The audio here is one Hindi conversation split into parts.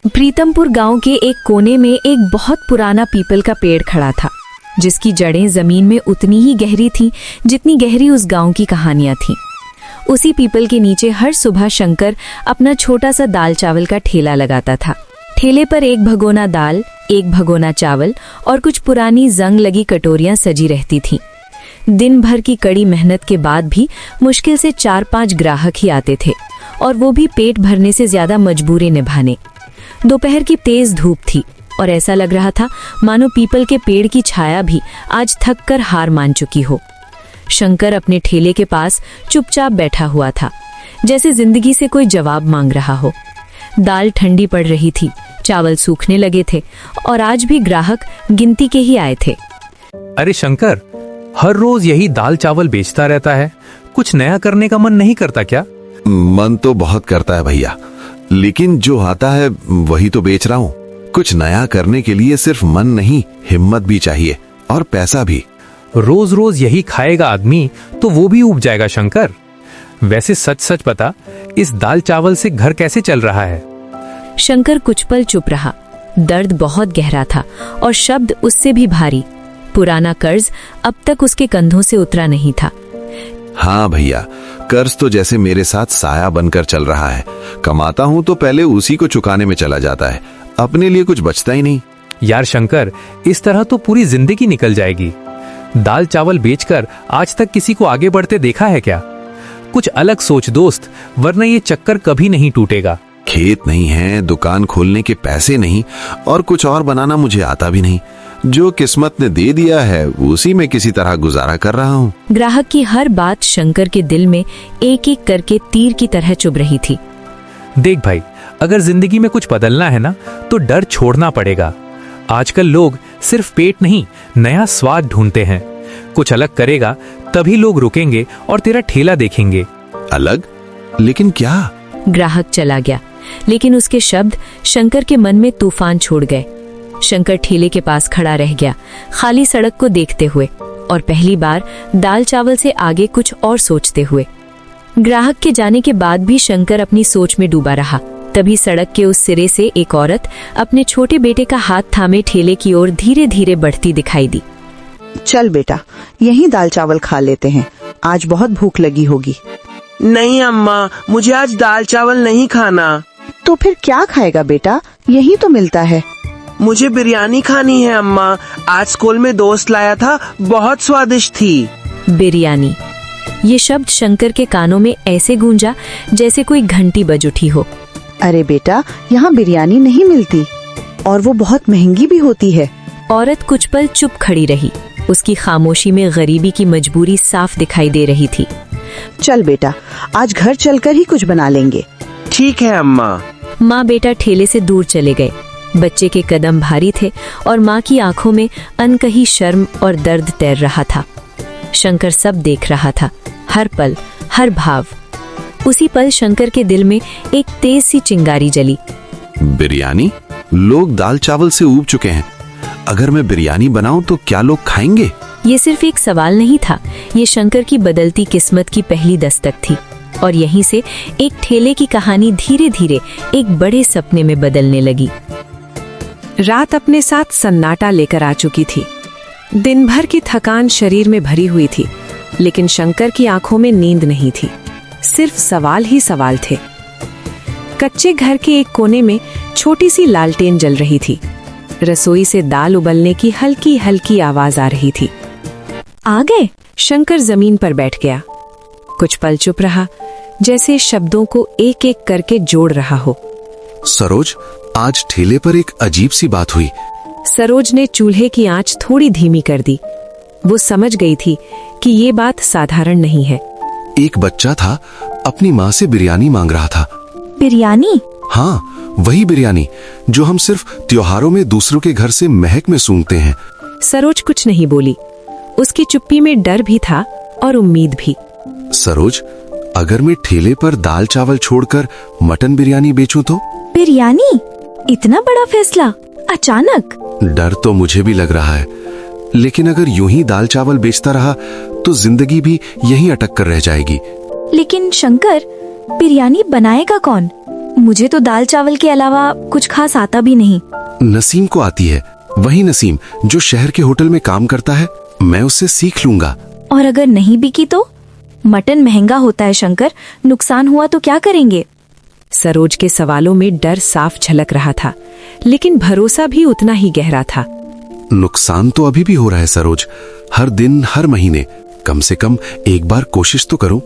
प्रीतमपुर गांव के एक कोने में एक बहुत पुराना पीपल का पेड़ खड़ा था, जिसकी जड़ें जमीन में उतनी ही गहरी थीं जितनी गहरी उस गांव की कहानियां थीं। उसी पीपल के नीचे हर सुबह शंकर अपना छोटा सा दाल चावल का ठेला लगाता था। ठेले पर एक भगोना दाल, एक भगोना चावल और कुछ पुरानी जंग लगी कटोरियां सजी रहती थीं। दिन भर की कड़ी मेहनत के बाद भी मुश्किल से 4-5 ग्राहक ही आते थे, और वो भी पेट भरने से ज्यादा मजबूरी निभाने। दोपहर की तेज धूप थी और ऐसा लग रहा था मानो पीपल के पेड़ की छाया भी आज थक कर हार मान चुकी हो। शंकर अपने ठेले के पास चुपचाप बैठा हुआ था, जैसे जिंदगी से कोई जवाब मांग रहा हो। दाल ठंडी पड़ रही थी, चावल सूखने लगे थे और आज भी ग्राहक गिनती के ही आए थे। अरे शंकर, हर रोज यही दाल चावल बेचता रहता है, कुछ नया करने का मन नहीं करता क्या? मन तो बहुत करता है भैया, लेकिन जो आता है वही तो बेच रहा हूँ। कुछ नया करने के लिए सिर्फ मन नहीं, हिम्मत भी चाहिए और पैसा भी। रोज रोज यही खाएगा आदमी तो वो भी ऊब जाएगा शंकर। वैसे सच सच बता, इस दाल चावल से घर कैसे चल रहा है? शंकर कुछ पल चुप रहा। दर्द बहुत गहरा था और शब्द उससे भी भारी। पुराना कर्ज अब तक उसके कंधों से उतरा नहीं था। हाँ भैया, कर्ज तो जैसे मेरे साथ साया बनकर चल रहा है। कमाता हूँ तो पहले उसी को चुकाने में चला जाता है, अपने लिए कुछ बचता ही नहीं। यार शंकर, इस तरह तो पूरी जिंदगी निकल जाएगी। दाल चावल बेचकर आज तक किसी को आगे बढ़ते देखा है क्या? कुछ अलग सोच दोस्त, वरना ये चक्कर कभी नहीं टूटेगा। खेत नहीं है, दुकान खोलने के पैसे नहीं, और कुछ और बनाना मुझे आता भी नहीं। जो किस्मत ने दे दिया है उसी में किसी तरह गुजारा कर रहा हूँ। ग्राहक की हर बात शंकर के दिल में एक एक करके तीर की तरह चुभ रही थी। देख भाई, अगर जिंदगी में कुछ बदलना है ना तो डर छोड़ना पड़ेगा। आजकल लोग सिर्फ पेट नहीं, नया स्वाद ढूंढते हैं। कुछ अलग करेगा तभी लोग रुकेंगे और तेरा ठेला देखेंगे। अलग? लेकिन क्या? ग्राहक चला गया, लेकिन उसके शब्द शंकर के मन में तूफान छोड़ गए। शंकर ठेले के पास खड़ा रह गया, खाली सड़क को देखते हुए, और पहली बार दाल चावल से आगे कुछ और सोचते हुए। ग्राहक के जाने के बाद भी शंकर अपनी सोच में डूबा रहा। तभी सड़क के उस सिरे से एक औरत अपने छोटे बेटे का हाथ थामे ठेले की ओर धीरे धीरे बढ़ती दिखाई दी। चल बेटा, यहीं दाल चावल खा लेते हैं, आज बहुत भूख लगी होगी। नहीं अम्मा, मुझे आज दाल चावल नहीं खाना। तो फिर क्या खाएगा बेटा? यही तो मिलता है। मुझे बिरयानी खानी है अम्मा, आज स्कूल में दोस्त लाया था, बहुत स्वादिष्ट थी। बिरयानी, ये शब्द शंकर के कानों में ऐसे गूंजा जैसे कोई घंटी बज उठी हो। अरे बेटा, यहाँ बिरयानी नहीं मिलती, और वो बहुत महंगी भी होती है। औरत कुछ पल चुप खड़ी रही। उसकी खामोशी में गरीबी की मजबूरी साफ दिखाई दे रही थी। चल बेटा, आज घर चलकर ही कुछ बना लेंगे। ठीक है अम्मा। माँ बेटा ठेले से दूर चले गए। बच्चे के कदम भारी थे और माँ की आंखों में अनकही शर्म और दर्द तैर रहा था। शंकर सब देख रहा था, हर पल, हर भाव। उसी पल शंकर के दिल में एक तेज सी चिंगारी जली। बिरयानी? लोग दाल चावल से ऊब चुके हैं। अगर मैं बिरयानी बनाऊं तो क्या लोग खाएंगे? ये सिर्फ एक सवाल नहीं था, ये शंकर की बदलती किस्मत की पहली दस्तक थी। और यहीं से एक ठेले की कहानी धीरे धीरे एक बड़े सपने में बदलने लगी। रात अपने साथ सन्नाटा लेकर आ चुकी थी। दिन भर की थकान शरीर में भरी हुई थी, लेकिन शंकर की आंखों में नींद नहीं थी। सिर्फ सवाल ही सवाल थे। कच्चे घर के एक कोने में छोटी सी लालटेन जल रही थी। रसोई से दाल उबलने की हल्की हल्की आवाज आ रही थी। आ गए? शंकर जमीन पर बैठ गया। कुछ पल चुप रहा, जैसे शब्दों को एक एक करके जोड़ रहा हो। सरोज, आज ठेले पर एक अजीब सी बात हुई। सरोज ने चूल्हे की आंच थोड़ी धीमी कर दी। वो समझ गई थी कि ये बात साधारण नहीं है। एक बच्चा था, अपनी माँ से बिरयानी मांग रहा था। बिरयानी? हाँ, वही बिरयानी जो हम सिर्फ त्योहारों में दूसरों के घर से महक में सूंघते हैं। सरोज कुछ नहीं बोली। उसकी चुप्पी में डर भी था और उम्मीद भी। सरोज, अगर मैं ठेले पर दाल चावल छोड़कर मटन बिरयानी बेचूं तो? बिरयानी? इतना बड़ा फैसला अचानक? डर तो मुझे भी लग रहा है, लेकिन अगर यूं ही दाल चावल बेचता रहा तो जिंदगी भी यहीं अटक कर रह जाएगी। लेकिन शंकर, बिरयानी बनाएगा कौन? मुझे तो दाल चावल के अलावा कुछ खास आता भी नहीं। नसीम को आती है, वही नसीम जो शहर के होटल में काम करता है। मैं उससे सीख लूंगा। और अगर नहीं बिकी तो? मटन महंगा होता है शंकर, नुकसान हुआ तो क्या करेंगे? सरोज के सवालों में डर साफ झलक रहा था, लेकिन भरोसा भी उतना ही गहरा था। नुकसान तो अभी भी हो रहा है सरोज, हर दिन हर महीने। कम से कम एक बार कोशिश तो करो।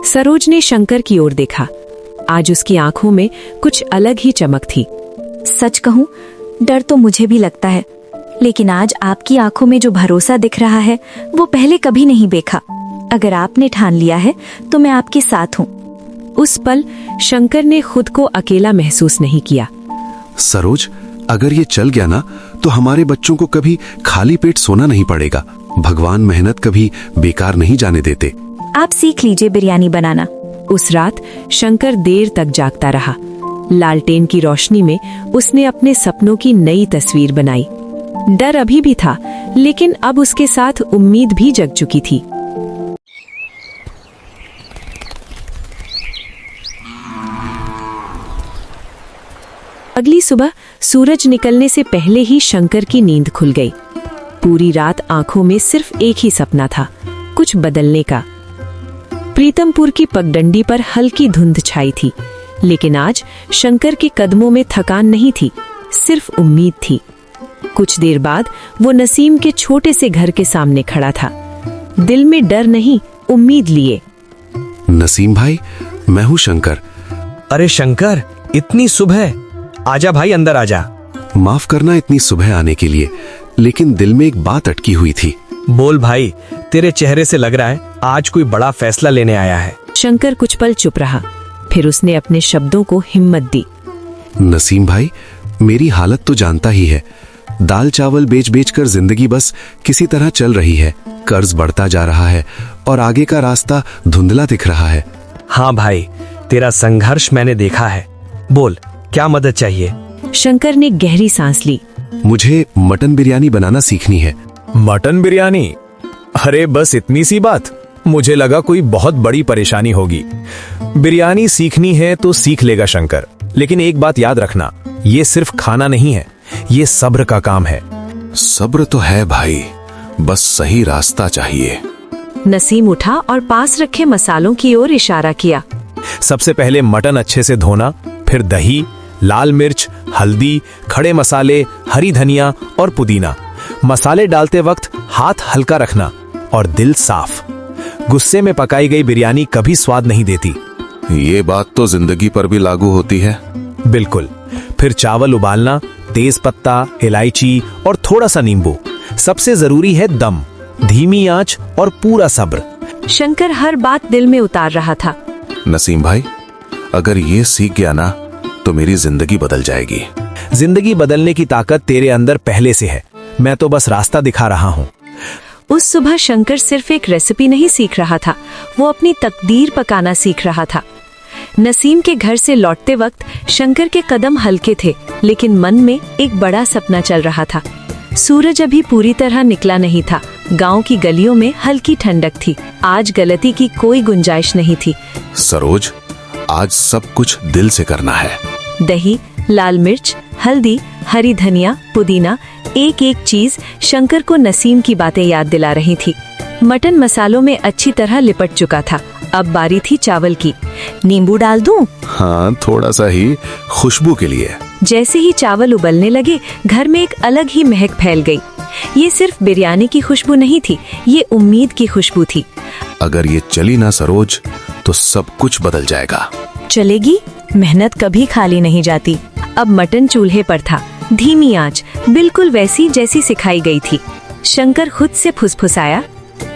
सरोज ने शंकर की ओर देखा। आज उसकी आंखों में कुछ अलग ही चमक थी। सच कहूं, डर तो मुझे भी लगता है, लेकिन आज आपकी आंखों में जो भरोसा दिख रहा है वो पहले कभी नहीं देखा। अगर आपने ठान लिया है तो मैं आपके साथ हूँ। उस पल शंकर ने खुद को अकेला महसूस नहीं किया। सरोज, अगर ये चल गया ना तो हमारे बच्चों को कभी खाली पेट सोना नहीं पड़ेगा। भगवान मेहनत कभी बेकार नहीं जाने देते। आप सीख लीजिए बिरयानी बनाना। उस रात शंकर देर तक जागता रहा। लालटेन की रोशनी में उसने अपने सपनों की नई तस्वीर बनाई। डर अभी भी था, लेकिन अब उसके साथ उम्मीद भी जग चुकी थी। अगली सुबह सूरज निकलने से पहले ही शंकर की नींद खुल गई। पूरी रात आंखों में सिर्फ एक ही सपना था, कुछ बदलने का। प्रीतमपुर की पगडंडी पर हल्की धुंध छाई थी, लेकिन आज शंकर के कदमों में थकान नहीं थी, सिर्फ उम्मीद थी। कुछ देर बाद वो नसीम के छोटे से घर के सामने खड़ा था, दिल में डर नहीं, उम्मीद लिए। नसीम भाई, मैं हूँ शंकर। अरे शंकर, इतनी सुबह? आजा भाई, अंदर आजा। माफ करना इतनी सुबह आने के लिए, लेकिन दिल में एक बात अटकी हुई थी। बोल भाई, तेरे चेहरे से लग रहा है आज कोई बड़ा फैसला लेने आया है। शंकर कुछ पल चुप रहा, फिर उसने अपने शब्दों को हिम्मत दी। नसीम भाई, मेरी हालत तो जानता ही है। दाल चावल बेच बेच कर जिंदगी बस किसी तरह चल रही है। कर्ज बढ़ता जा रहा है और आगे का रास्ता धुंधला दिख रहा है। हाँ भाई, तेरा संघर्ष मैंने देखा है। बोल, क्या मदद चाहिए? शंकर ने गहरी सांस ली। मुझे मटन बिरयानी बनाना सीखनी है। मटन बिरयानी? अरे बस इतनी सी बात? मुझे लगा कोई बहुत बड़ी परेशानी होगी। बिरयानी सीखनी है तो सीख लेगा शंकर, लेकिन एक बात याद रखना, ये सिर्फ खाना नहीं है, ये सब्र का काम है। सब्र तो है भाई, बस सही रास्ता चाहिए। नसीम उठा और पास रखे मसालों की ओर इशारा किया। सबसे पहले मटन अच्छे से धोना, फिर दही, लाल मिर्च, हल्दी, खड़े मसाले, हरी धनिया और पुदीना। मसाले डालते वक्त हाथ हल्का रखना और दिल साफ। गुस्से में पकाई गई बिरयानी कभी स्वाद नहीं देती। ये बात तो जिंदगी पर भी लागू होती है। बिल्कुल। फिर चावल उबालना, तेज पत्ता, इलायची और थोड़ा सा नींबू। सबसे जरूरी है दम, धीमी आंच और पूरा सब्र। शंकर हर बात दिल में उतार रहा था। नसीम भाई, अगर ये सीख गया ना तो मेरी जिंदगी बदल जाएगी। जिंदगी बदलने की ताकत तेरे अंदर पहले से है, मैं तो बस रास्ता दिखा रहा हूँ। उस सुबह शंकर सिर्फ एक रेसिपी नहीं सीख रहा था, वो अपनी तकदीर पकाना सीख रहा था। नसीम के घर से लौटते वक्त शंकर के कदम हल्के थे, लेकिन मन में एक बड़ा सपना चल रहा था। सूरज अभी पूरी तरह निकला नहीं था। गांव की गलियों में हल्की ठंडक थी। आज गलती की कोई गुंजाइश नहीं थी। सरोज, आज सब कुछ दिल से करना है। दही, लाल मिर्च, हल्दी, हरी धनिया, पुदीना, एक एक चीज शंकर को नसीम की बातें याद दिला रही थी। मटन मसालों में अच्छी तरह लिपट चुका था। अब बारी थी चावल की। नींबू डाल दूं? हाँ, थोड़ा सा ही, खुशबू के लिए। जैसे ही चावल उबलने लगे, घर में एक अलग ही महक फैल गई। ये सिर्फ बिरयानी की खुशबू नहीं थी, ये उम्मीद की खुशबू थी। अगर ये चली ना सरोज, तो सब कुछ बदल जाएगा। चलेगी? मेहनत कभी खाली नहीं जाती। अब मटन चूल्हे पर था, धीमी आंच, बिल्कुल वैसी जैसी सिखाई गई थी। शंकर खुद से फुसफुसाया,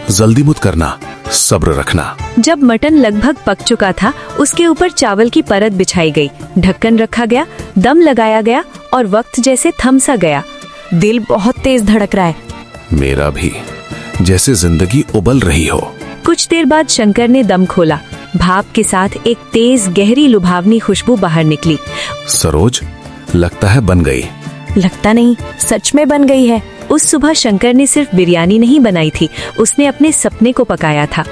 जल्दी मत करना, सब्र रखना। जब मटन लगभग पक चुका था, उसके ऊपर चावल की परत बिछाई गई, ढक्कन रखा गया, दम लगाया गया और वक्त जैसे थम सा गया। दिल बहुत तेज धड़क रहा है। मेरा भी, जैसे जिंदगी उबल रही हो। कुछ देर बाद शंकर ने दम खोला। भाप के साथ एक तेज गहरी लुभावनी खुशबू बाहर निकली। सरोज, लगता है बन गई। लगता नहीं, सच में बन गई है। उस सुबह शंकर ने सिर्फ बिरयानी नहीं बनाई थी, उसने अपने सपने को पकाया था।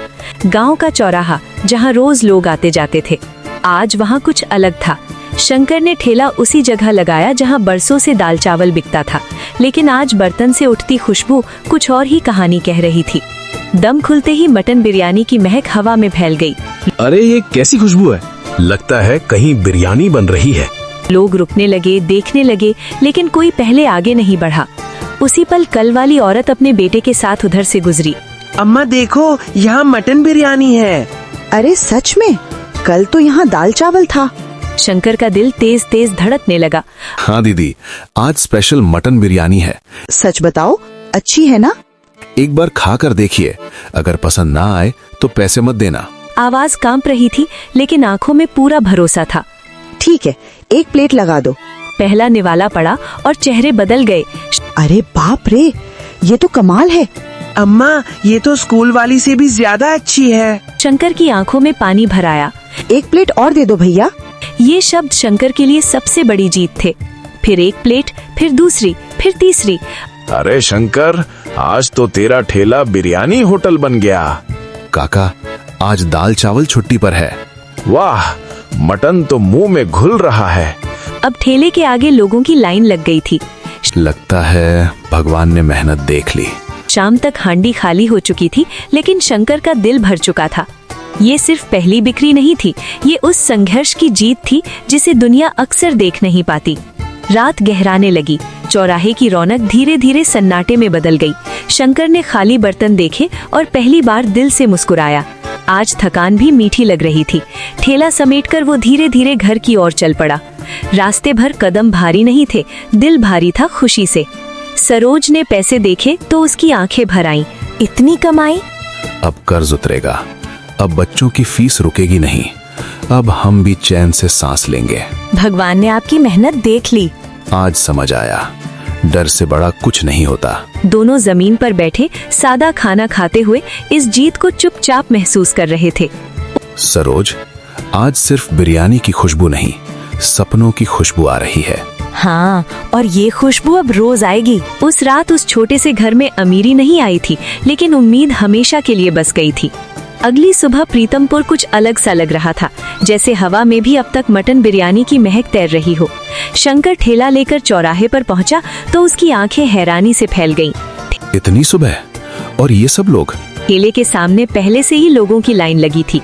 गांव का चौराहा, जहां रोज लोग आते जाते थे, आज वहां कुछ अलग था। शंकर ने ठेला उसी जगह लगाया जहां बरसों से दाल चावल बिकता था, लेकिन आज बर्तन से उठती खुशबू कुछ और ही कहानी कह रही थी। दम खुलते ही मटन बिरयानी की महक हवा में फैल गई। अरे ये कैसी खुशबू है, लगता है कहीं बिरयानी बन रही है। लोग रुकने लगे, देखने लगे, लेकिन कोई पहले आगे नहीं बढ़ा। उसी पल कल वाली औरत अपने बेटे के साथ उधर से गुजरी। अम्मा देखो, यहाँ मटन बिरयानी है। अरे सच में? कल तो यहाँ दाल चावल था। शंकर का दिल तेज तेज धड़कने लगा। हाँ दीदी, आज स्पेशल मटन बिरयानी है। सच बताओ, अच्छी है ना? एक बार खा कर देखिए, अगर पसंद ना आए तो पैसे मत देना। आवाज कांप रही थी, लेकिन आंखों में पूरा भरोसा था। ठीक है, एक प्लेट लगा दो। पहला निवाला पड़ा और चेहरे बदल गए। अरे बाप रे, ये तो कमाल है। अम्मा, ये तो स्कूल वाली से भी ज्यादा अच्छी है। शंकर की आंखों में पानी भर आया। एक प्लेट और दे दो भैया। ये शब्द शंकर के लिए सबसे बड़ी जीत थे। फिर एक प्लेट, फिर दूसरी, फिर तीसरी। अरे शंकर, आज तो तेरा ठेला बिरयानी होटल बन गया। काका, आज दाल चावल छुट्टी पर है। वाह, मटन तो मुंह में घुल रहा है। अब ठेले के आगे लोगों की लाइन लग गई थी। लगता है भगवान ने मेहनत देख ली। शाम तक हांडी खाली हो चुकी थी, लेकिन शंकर का दिल भर चुका था। ये सिर्फ पहली बिक्री नहीं थी, ये उस संघर्ष की जीत थी जिसे दुनिया अक्सर देख नहीं पाती। रात गहराने लगी, चौराहे की रौनक धीरे धीरे सन्नाटे में बदल गई। शंकर ने खाली बर्तन देखे और पहली बार दिल से मुस्कुराया। आज थकान भी मीठी लग रही थी। ठेला समेटकर वो धीरे धीरे घर की ओर चल पड़ा। रास्ते भर कदम भारी नहीं थे, दिल भारी था खुशी से। सरोज ने पैसे देखे तो उसकी आंखें भर आईं। इतनी कमाई? अब कर्ज उतरेगा, अब बच्चों की फीस रुकेगी नहीं, अब हम भी चैन से सांस लेंगे। भगवान ने आपकी मेहनत देख ली। आज समझ आया, डर से बड़ा कुछ नहीं होता। दोनों जमीन पर बैठे सादा खाना खाते हुए इस जीत को चुपचाप महसूस कर रहे थे। सरोज, आज सिर्फ बिरयानी की खुशबू नहीं, सपनों की खुशबू आ रही है। हाँ, और ये खुशबू अब रोज आएगी। उस रात उस छोटे से घर में अमीरी नहीं आई थी, लेकिन उम्मीद हमेशा के लिए बस गई थी। अगली सुबह प्रीतमपुर कुछ अलग सा लग रहा था, जैसे हवा में भी अब तक मटन बिरयानी की महक तैर रही हो। शंकर ठेला लेकर चौराहे पर पहुंचा तो उसकी आंखें हैरानी से फैल गईं। इतनी सुबह और ये सब लोग? ठेले के सामने पहले से ही लोगों की लाइन लगी थी।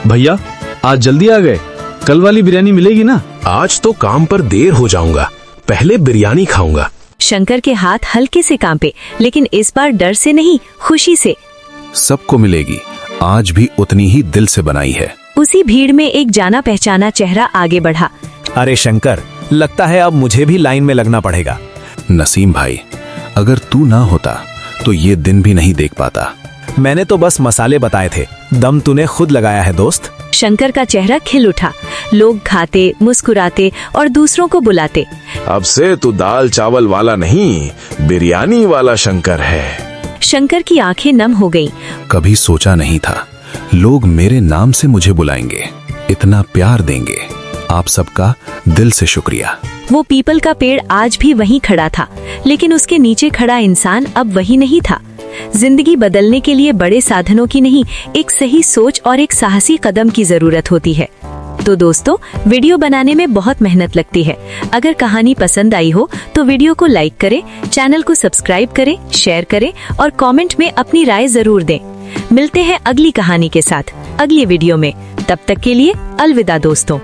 भैया, आज जल्दी आ गए, कल वाली बिरयानी मिलेगी ना? आज तो काम पर देर हो जाऊंगा, पहले बिरयानी खाऊंगा। शंकर के हाथ हल्के से कांपे, लेकिन इस बार डर से नहीं, खुशी से। सबको मिलेगी, आज भी उतनी ही दिल से बनाई है। उसी भीड़ में एक जाना पहचाना चेहरा आगे बढ़ा। अरे शंकर, लगता है अब मुझे भी लाइन में लगना पड़ेगा। नसीम भाई, अगर तू ना होता तो ये दिन भी नहीं देख पाता। मैंने तो बस मसाले बताए थे, दम तूने खुद लगाया है दोस्त। शंकर का चेहरा खिल उठा। लोग खाते, मुस्कुराते और दूसरों को बुलाते। अब से तू दाल चावल वाला नहीं, बिरयानी वाला शंकर है। शंकर की आंखें नम हो गईं। कभी सोचा नहीं था लोग मेरे नाम से मुझे बुलाएंगे, इतना प्यार देंगे। आप सबका दिल से शुक्रिया। वो पीपल का पेड़ आज भी वहीं खड़ा था, लेकिन उसके नीचे खड़ा इंसान अब वही नहीं था। जिंदगी बदलने के लिए बड़े साधनों की नहीं, एक सही सोच और एक साहसी कदम की जरूरत होती है। तो दोस्तों, वीडियो बनाने में बहुत मेहनत लगती है। अगर कहानी पसंद आई हो तो वीडियो को लाइक करें, चैनल को सब्सक्राइब करें, शेयर करें और कमेंट में अपनी राय जरूर दें। मिलते हैं अगली कहानी के साथ अगली वीडियो में। तब तक के लिए अलविदा दोस्तों।